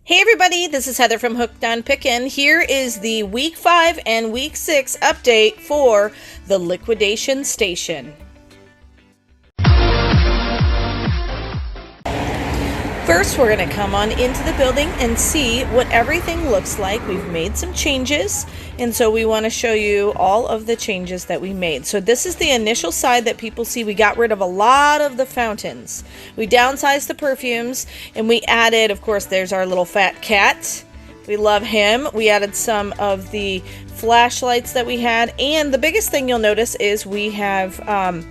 Hey everybody, this is Heather from Hooked on Pickin. Here is the Week 5 and Week 6 update for the Liquidation Station. First, we're going to come on into the building and see what everything looks like. We've made some changes, and so we want to show you all of the changes that we made. So this is the initial side that people see. We got rid of a lot of the fountains. We downsized the perfumes, and we added, of course, there's our little fat cat. We love him. We added some of the flashlights that we had, and the biggest thing you'll notice is we have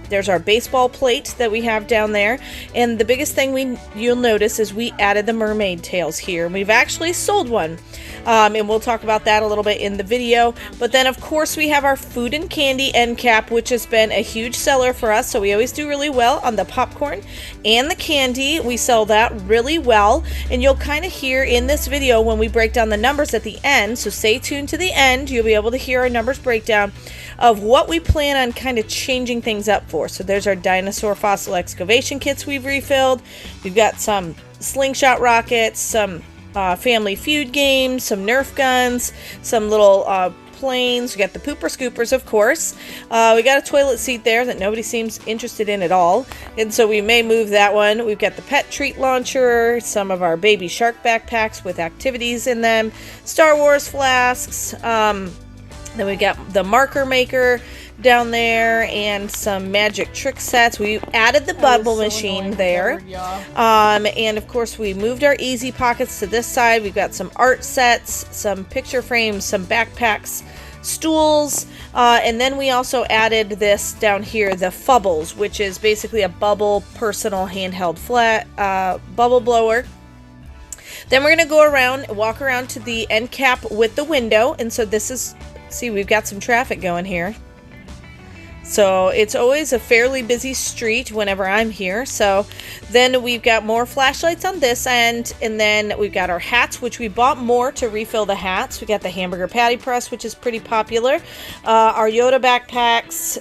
there's our baseball plate that we have down there, and the biggest thing you'll notice is we added the mermaid tails here. We've actually sold one, and we'll talk about that a little bit in the video. But then of course we have our food and candy end cap, which has been a huge seller for us, so we always do really well on the popcorn and the candy. We sell that really well, and you'll kind of hear in this video when we break down the numbers at the end, so stay tuned to the end. You'll be able to hear our numbers breakdown of what we plan on kind of changing things up for. So there's our dinosaur fossil excavation kits we've refilled. We've got some slingshot rockets, some family feud games, some Nerf guns, some little planes. We got the pooper scoopers, of course. We got a toilet seat there that nobody seems interested in at all, and so we may move that one. We've got the pet treat launcher, some of our baby shark backpacks with activities in them, Star Wars flasks, then we got the marker maker down there, and some magic trick sets. We added the bubble machine there. And of course we moved our easy pockets to this side. We've got some art sets, some picture frames, some backpacks, stools, and then we also added this down here, the Fubbles, which is basically a bubble personal handheld flat bubble blower. Then we're going to go around, walk around to the end cap with the window, and so this is, see, we've got some traffic going here. So it's always a fairly busy street whenever I'm here. So then we've got more flashlights on this end, and then we've got our hats, which we bought more to refill the hats. We got the hamburger patty press, which is pretty popular. Our Yoda backpacks,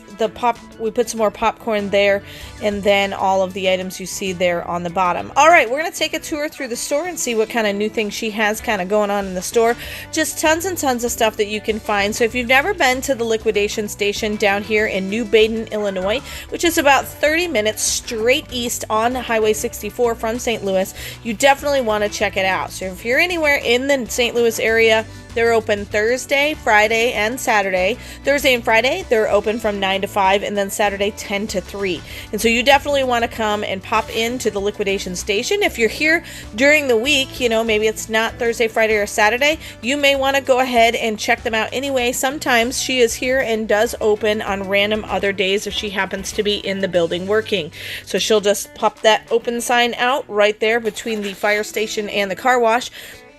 we put some more popcorn there, and then all of the items you see there on the bottom. All right, we're going to take a tour through the store and see what kind of new things she has kind of going on in the store. Just tons and tons of stuff that you can find. So if you've never been to the Liquidation Station down here in New Baden, Illinois, which is about 30 minutes straight east on Highway 64 from St. Louis, you definitely want to check it out. So if you're anywhere in the St. Louis area, they're open Thursday, Friday, and Saturday. Thursday and Friday, they're open from 9 to 5, and then Saturday, 10 to 3. And so you definitely want to come and pop into the Liquidation Station. If you're here during the week, you know, maybe it's not Thursday, Friday, or Saturday, you may want to go ahead and check them out anyway. Sometimes she is here and does open on random other days if she happens to be in the building working. So she'll just pop that open sign out right there between the fire station and the car wash,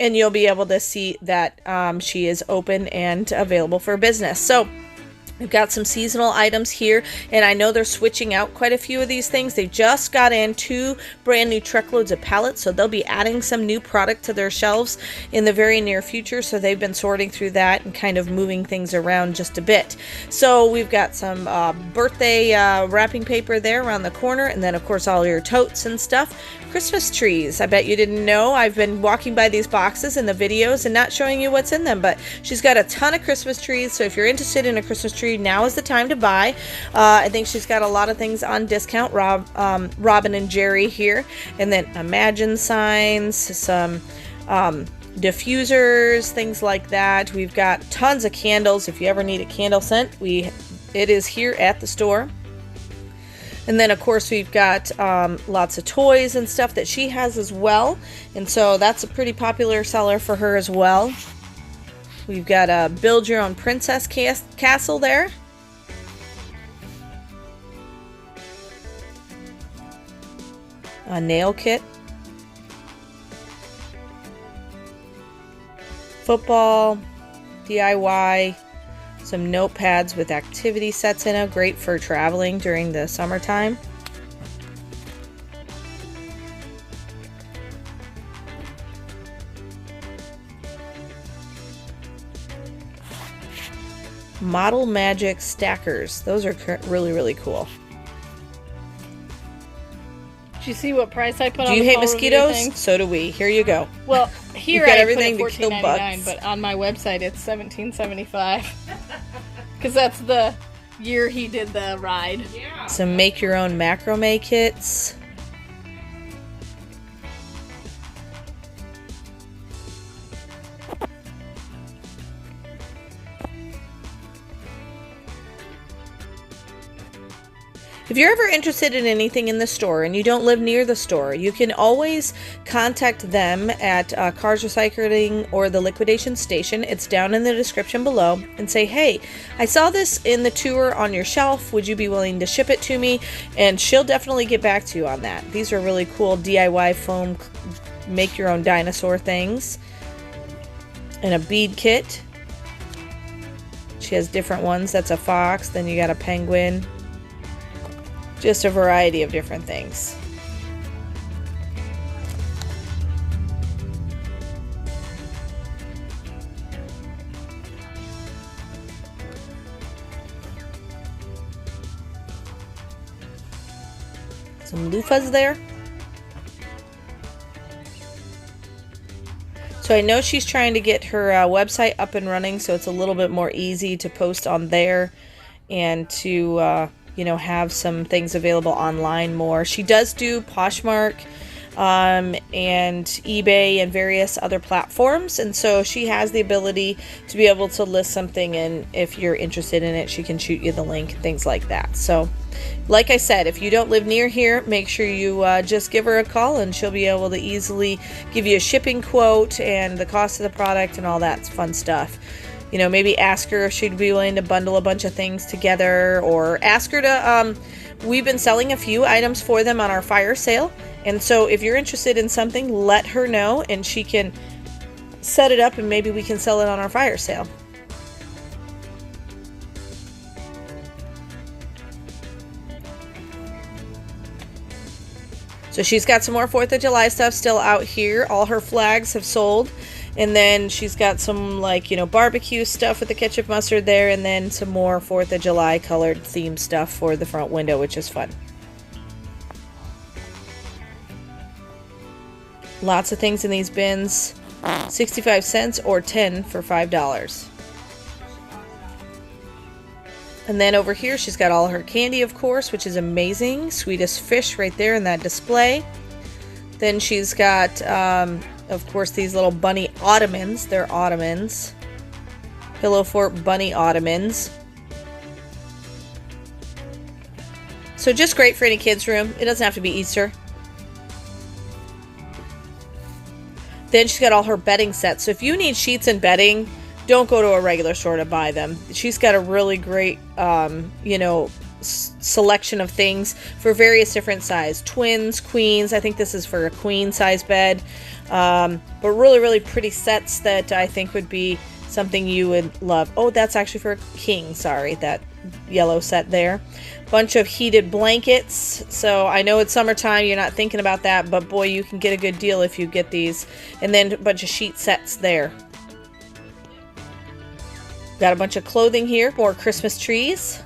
and you'll be able to see that she is open and available for business. So we've got some seasonal items here, and I know they're switching out quite a few of these things. They just got in 2 brand new truckloads of pallets, so they'll be adding some new product to their shelves in the very near future. So they've been sorting through that and kind of moving things around just a bit. So we've got some birthday wrapping paper there around the corner, and then of course all your totes and stuff. Christmas trees. I bet you didn't know I've been walking by these boxes in the videos and not showing you what's in them, but she's got a ton of Christmas trees. So if you're interested in a Christmas tree, now is the time to buy. I think she's got a lot of things on discount. Robin and Jerry here, and then Imagine signs, some diffusers, things like that. We've got tons of candles. If you ever need a candle scent, it is here at the store. And then of course we've got lots of toys and stuff that she has as well, and so that's a pretty popular seller for her as well. We've got a build your own princess castle there. A nail kit. Football, DIY. Some notepads with activity sets in it, great for traveling during the summertime. Model Magic stackers. Those are really, really cool. you see what price I put on the Do you hate fall review mosquitoes? thing? So do we. Here you go. Well, here You've got I everything put to it kill $14.99, bugs. but on my website it's $17.75. Because that's the year he did the ride. Some make your own macrame kits. If you're ever interested in anything in the store and you don't live near the store, you can always contact them at Cars Recycling or the Liquidation Station. It's down in the description below, and say, hey, I saw this in the tour on your shelf. Would you be willing to ship it to me? And she'll definitely get back to you on that. These are really cool DIY foam, make your own dinosaur things. And a bead kit. She has different ones. That's a fox, then you got a penguin. Just a variety of different things. Some loofahs there. So I know she's trying to get her website up and running, so it's a little bit more easy to post on there and to you know, have some things available online more. She does do Poshmark and eBay and various other platforms, and so she has the ability to be able to list something, and if you're interested in it, she can shoot you the link, things like that. So like I said, if you don't live near here, make sure you just give her a call, and she'll be able to easily give you a shipping quote and the cost of the product and all that fun stuff. You know, maybe ask her if she'd be willing to bundle a bunch of things together, or ask her to, we've been selling a few items for them on our fire sale. And so if you're interested in something, let her know and she can set it up and maybe we can sell it on our fire sale. So she's got some more 4th of July stuff still out here. All her flags have sold. And then she's got some, like, you know, barbecue stuff with the ketchup mustard there, and then some more 4th of July colored theme stuff for the front window, which is fun. Lots of things in these bins. 65 cents or 10 for $5. And then over here she's got all her candy, of course, which is amazing. Sweetest fish right there in that display. Then she's got of course, these little bunny ottomans. They're ottomans. Pillow fort bunny ottomans. So just great for any kids' room. It doesn't have to be Easter. Then she's got all her bedding sets. So if you need sheets and bedding, don't go to a regular store to buy them. She's got a really great, you know, selection of things for various different size. Twins, queens. I think this is for a queen size bed. But really, really pretty sets that I think would be something you would love. Oh, that's actually for a king. Sorry, that yellow set there. Bunch of heated blankets. So I know it's summertime, you're not thinking about that, but boy, you can get a good deal if you get these. And then a bunch of sheet sets there. Got a bunch of clothing here, more Christmas trees.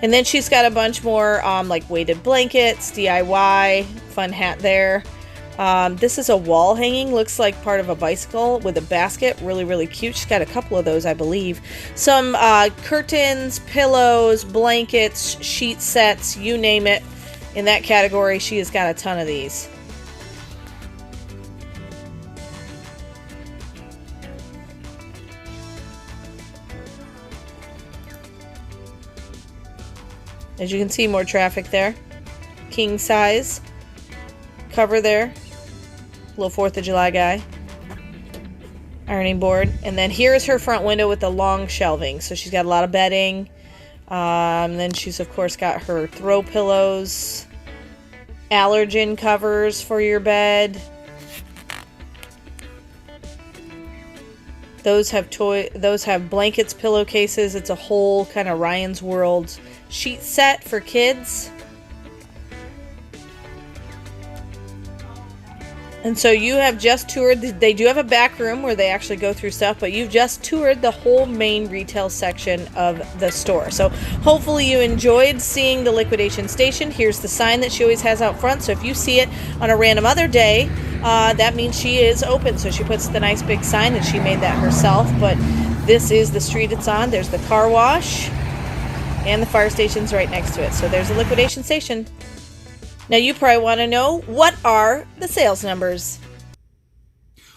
And then she's got a bunch more like weighted blankets, DIY, fun hat there. This is a wall hanging, looks like part of a bicycle with a basket. Really, really cute. She's got a couple of those, I believe. Some curtains, pillows, blankets, sheet sets, you name it. In that category, she has got a ton of these. As you can see, more traffic there. King size. Cover there. Little 4th of July guy. Ironing board. And then here is her front window with the long shelving. So she's got a lot of bedding. Then she's, of course, got her throw pillows. Allergen covers for your bed. Those have blankets, pillowcases. It's a whole kind of Ryan's World sheet set for kids. And so you have just toured, they do have a back room where they actually go through stuff, but you've just toured the whole main retail section of the store. So hopefully you enjoyed seeing the liquidation station. Here's the sign that she always has out front. So if you see it on a random other day, that means she is open. So she puts the nice big sign, and she made that herself. But this is the street it's on. There's the car wash, and the fire station's right next to it. So there's a liquidation station. Now you probably want to know, what are the sales numbers?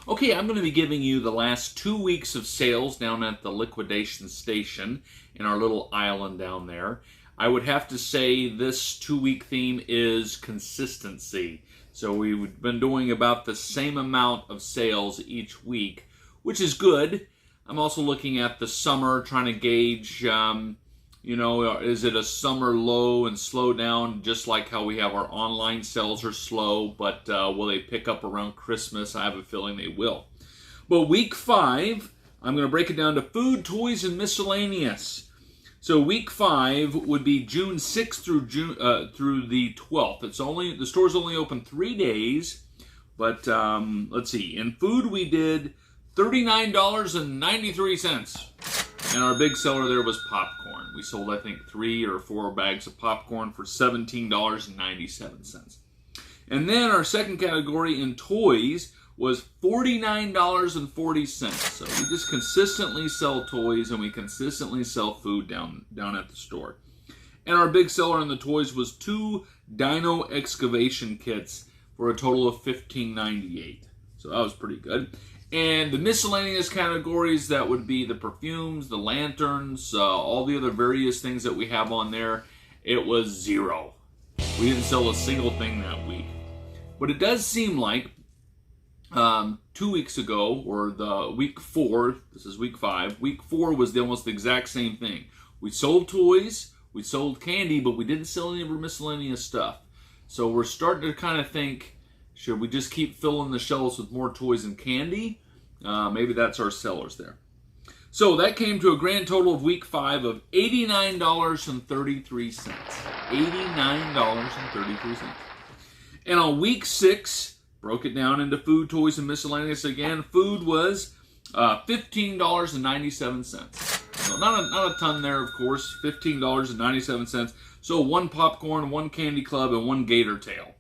Okay, I'm going to be giving you the last 2 weeks of sales down at the liquidation station in our little island down there. I would have to say this 2-week theme is consistency. So we've been doing about the same amount of sales each week, which is good. I'm also looking at the summer, trying to gauge is it a summer low and slow down, just like how we have our online sales are slow, but will they pick up around Christmas? I have a feeling they will. But week 5, I'm going to break it down to food, toys, and miscellaneous. So week 5 would be June 6th through the 12th. The store's only open 3 days, but let's see. In food, we did $39.93. And our big seller there was popcorn. We sold, I think, 3 or 4 bags of popcorn for $17.97. And then our second category in toys was $49.40. So we just consistently sell toys, and we consistently sell food down at the store. And our big seller in the toys was 2 dino excavation kits for a total of $15.98. So that was pretty good. And the miscellaneous categories, that would be the perfumes, the lanterns, all the other various things that we have on there, it was 0. We didn't sell a single thing that week. But it does seem like 2 weeks ago, or the week 4, this is week 5, week 4 was almost the exact same thing. We sold toys, we sold candy, but we didn't sell any of our miscellaneous stuff. So we're starting to kind of think, should we just keep filling the shelves with more toys and candy? Maybe that's our sellers there. So that came to a grand total of week 5 of $89.33. $89.33. And on week 6, broke it down into food, toys, and miscellaneous again. Food was $15.97. So not a ton there, of course. $15.97. So 1 popcorn, 1 candy club, and 1 gator tail.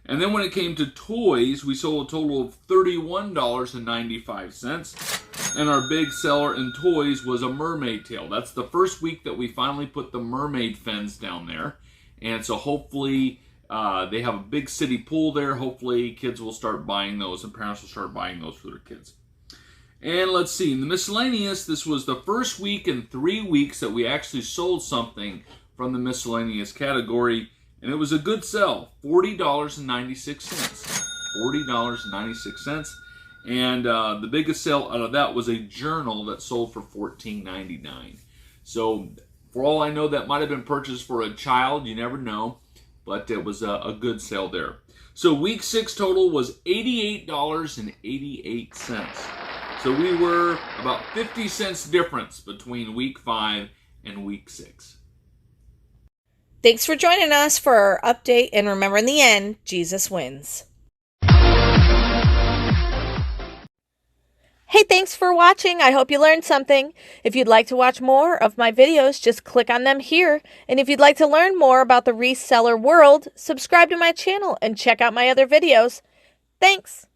And then when it came to toys, we sold a total of $31.95. And our big seller in toys was a mermaid tail. That's the first week that we finally put the mermaid fins down there. And so hopefully they have a big city pool there. Hopefully kids will start buying those, and parents will start buying those for their kids. And let's see, in the miscellaneous, this was the first week in 3 weeks that we actually sold something from the miscellaneous category. And it was a good sell, $40.96. $40.96. And the biggest sale out of that was a journal that sold for $14.99. So for all I know, that might have been purchased for a child. You never know. But it was a good sale there. So week 6 total was $88.88. So we were about 50 cents difference between week 5 and week 6. Thanks for joining us for our update, and remember, in the end, Jesus wins. Hey, thanks for watching. I hope you learned something. If you'd like to watch more of my videos, just click on them here. And if you'd like to learn more about the reseller world, subscribe to my channel and check out my other videos. Thanks.